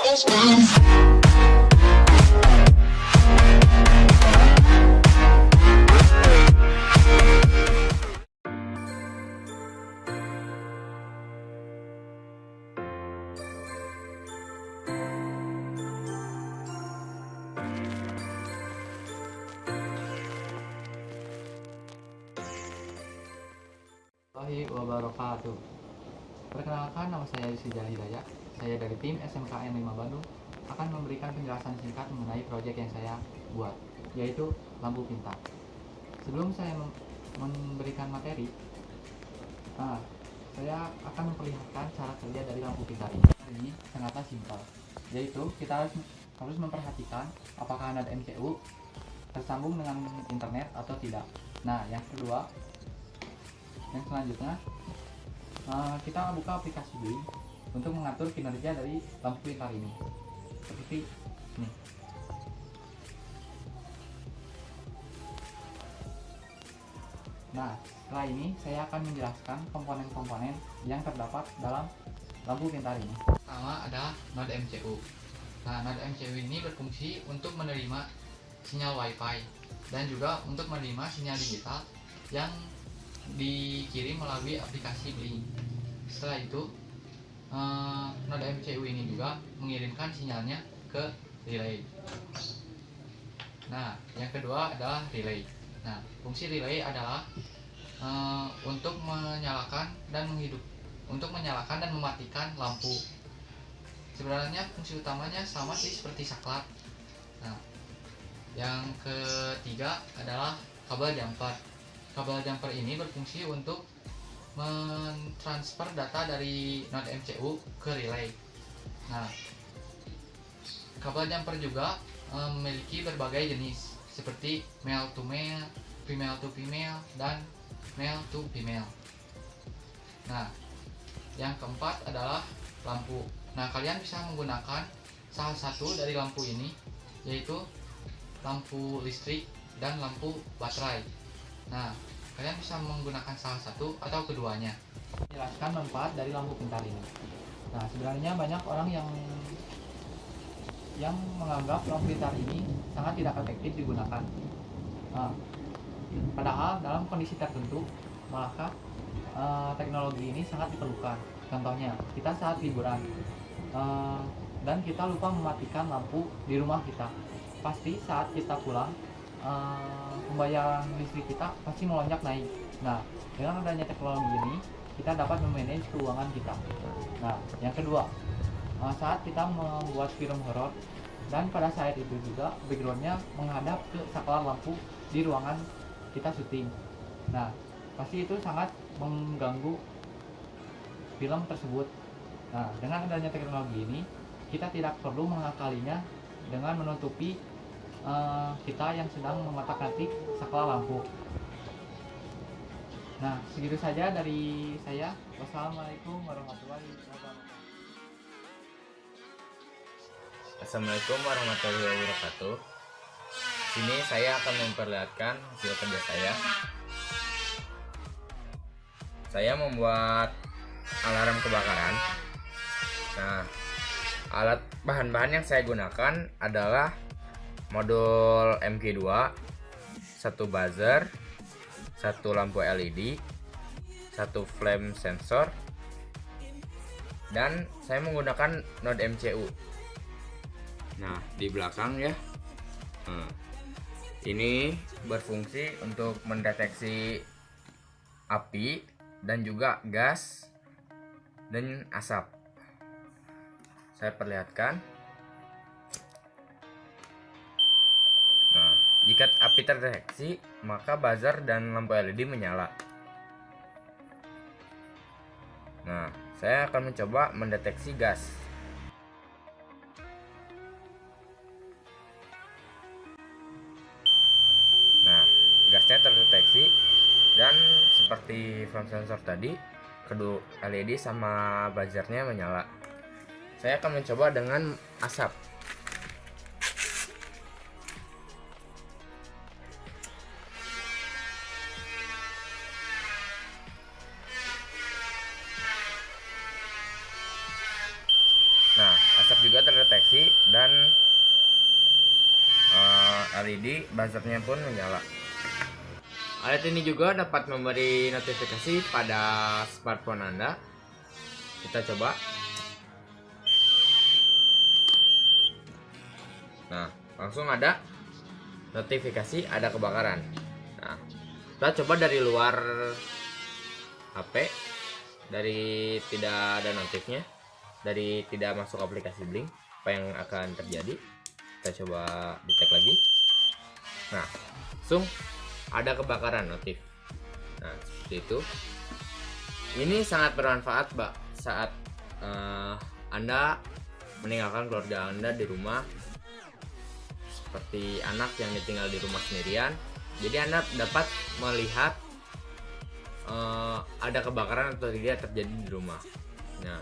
Wabarakatuh. Perkenalkan, nama saya Rizal Hidayat. Saya dari tim SMKN 5 Bandung akan memberikan penjelasan singkat mengenai proyek yang saya buat, yaitu lampu pintar. Sebelum saya memberikan materi, saya akan memperlihatkan cara kerja dari lampu pintar ini. Ini sangatlah simpel, yaitu kita harus memperhatikan apakah node MCU tersambung dengan internet atau tidak. Nah, yang selanjutnya kita buka aplikasi Blink untuk mengatur kinerja dari lampu pintar ini, seperti ini. Nah, setelah ini saya akan menjelaskan komponen-komponen yang terdapat dalam lampu pintar ini. Pertama ada node MCU. Nah, node MCU ini berfungsi untuk menerima sinyal WiFi dan juga untuk menerima sinyal digital yang dikirim melalui aplikasi Blink. Setelah itu node MCU ini juga mengirimkan sinyalnya ke relay. Nah, yang kedua adalah relay. Nah, fungsi relay adalah untuk menyalakan dan mematikan lampu. Sebenarnya fungsi utamanya sama sih seperti saklar. Nah, yang ketiga adalah kabel jumper. Kabel jumper ini berfungsi untuk mentransfer data dari node MCU ke relay. Nah, kabel jumper juga memiliki berbagai jenis seperti male to male, female to female, dan male to female. Nah, yang keempat adalah lampu. Nah, kalian bisa menggunakan salah satu dari lampu ini, yaitu lampu listrik dan lampu baterai. Nah, kalian bisa menggunakan salah satu atau keduanya. Jelaskan manfaat dari lampu pintar ini. Nah, sebenarnya banyak orang yang menganggap lampu pintar ini sangat tidak efektif digunakan. Padahal dalam kondisi tertentu, maka teknologi ini sangat diperlukan. Contohnya, kita saat liburan dan kita lupa mematikan lampu di rumah kita. Pasti saat kita pulang, pembayaran listrik kita pasti melonjak naik. Nah, dengan adanya teknologi ini, kita dapat memanage keuangan kita. Nah, yang kedua, saat kita membuat film horor dan pada saat itu juga backgroundnya menghadap ke saklar lampu di ruangan kita syuting. Nah, pasti itu sangat mengganggu film tersebut. Nah, dengan adanya teknologi ini, kita tidak perlu mengakalinya dengan menutupi kita yang sedang mengotak-atik saklar lampu. Nah, segitu saja dari saya. Wassalamualaikum warahmatullahi wabarakatuh. Assalamualaikum warahmatullahi wabarakatuh. Sini saya akan memperlihatkan hasil kerja saya. Saya membuat alarm kebakaran. Nah, bahan-bahan yang saya gunakan adalah modul MG2, satu buzzer, satu lampu LED, satu flame sensor, dan saya menggunakan node MCU. Nah, di belakang ya, ini berfungsi untuk mendeteksi api dan juga gas dan asap. Saya perlihatkan. Nah, jika api terdeteksi, maka buzzer dan lampu LED menyala. Nah, saya akan mencoba mendeteksi gas. Nah, gasnya terdeteksi dan seperti front sensor tadi, kedua LED sama buzzernya menyala. Saya akan mencoba dengan asap. Nah, asap juga terdeteksi dan LED buzzernya pun menyala. Alat ini juga dapat memberi notifikasi pada smartphone Anda. Kita coba. Nah, langsung ada notifikasi ada kebakaran. Nah, kita coba dari luar HP, dari tidak ada notifnya, dari tidak masuk aplikasi Blink, apa yang akan terjadi? Kita coba di-tag lagi. Nah, langsung ada kebakaran notif. Nah, seperti itu. Ini sangat bermanfaat, Mbak, saat Anda meninggalkan keluarga Anda di rumah, seperti anak yang ditinggal di rumah sendirian. Jadi Anda dapat melihat ada kebakaran atau tidak terjadi di rumah. Nah,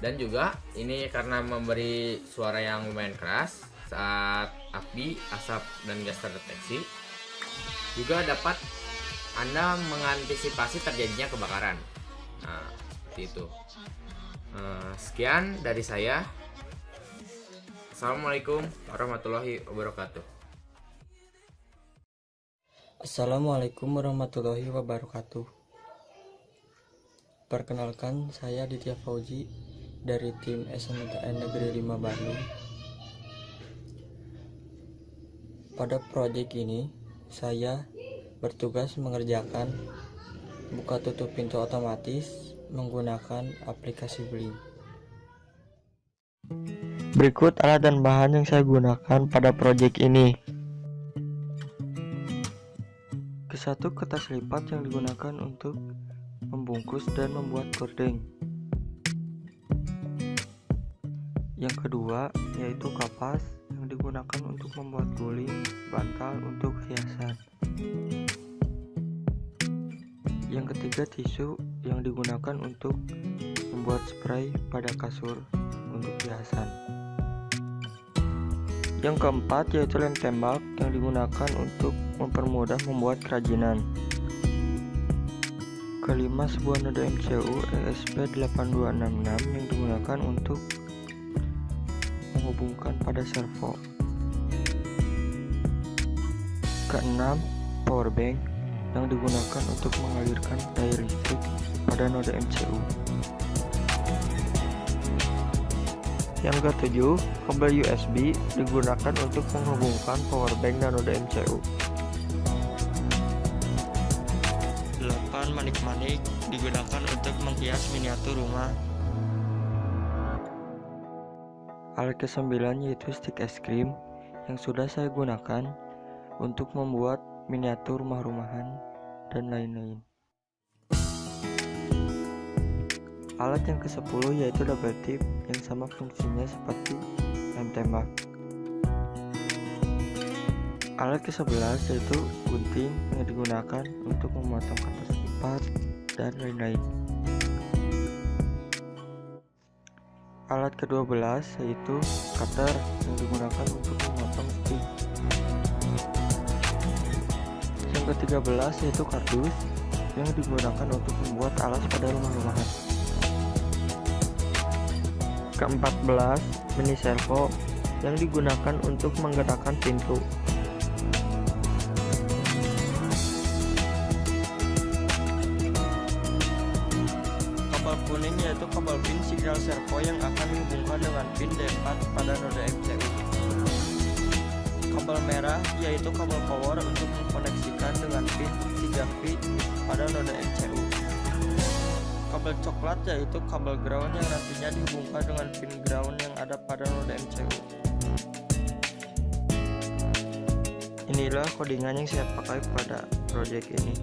dan juga ini karena memberi suara yang lumayan keras saat api, asap, dan gas terdeteksi, juga dapat Anda mengantisipasi terjadinya kebakaran. Nah, seperti itu. Sekian dari saya. Assalamualaikum warahmatullahi wabarakatuh. Assalamualaikum warahmatullahi wabarakatuh. Perkenalkan, saya Ditya Fauzi dari tim SNMPTN Negeri 5 Bandung. Pada proyek ini, saya bertugas mengerjakan buka tutup pintu otomatis menggunakan aplikasi Blink. Berikut alat dan bahan yang saya gunakan pada proyek ini. Satu, kertas lipat yang digunakan untuk membungkus dan membuat gorden. Yang kedua yaitu kapas yang digunakan untuk membuat guling, bantal untuk hiasan. Yang ketiga, tisu yang digunakan untuk membuat spray pada kasur untuk hiasan. Yang keempat yaitu lem tembak yang digunakan untuk mempermudah membuat kerajinan. Kelima, sebuah noda MCU ESP8266 yang digunakan untuk menghubungkan pada servo. Keenam, power bank yang digunakan untuk mengalirkan daya listrik pada noda MCU. Yang ketujuh, kabel USB digunakan untuk menghubungkan power bank dan noda MCU. 8, manik-manik digunakan untuk menghias miniatur rumah. Alat ke-9 yaitu stik es krim yang sudah saya gunakan untuk membuat miniatur rumah-rumahan dan lain-lain. Alat yang ke-10 yaitu double tip yang sama fungsinya seperti lem tembak. Alat ke-11 yaitu gunting yang digunakan untuk memotong kertas lipat dan lain-lain. Alat ke-12 yaitu cutter yang digunakan untuk memotong stick. Yang ke-13 yaitu kardus yang digunakan untuk membuat alas pada rumah-rumahan. Ke-14, mini servo yang digunakan untuk menggerakkan pintu. Kabel kuning yaitu kabel pin signal servo yang akan dihubungkan dengan pin D4 pada noda MCU. Kabel merah yaitu kabel power untuk mengkoneksikan dengan pin 3V pada noda MCU. Kabel coklat yaitu kabel ground yang nantinya dihubungkan dengan pin ground yang ada pada noda MCU. Inilah codingan yang saya pakai pada project ini.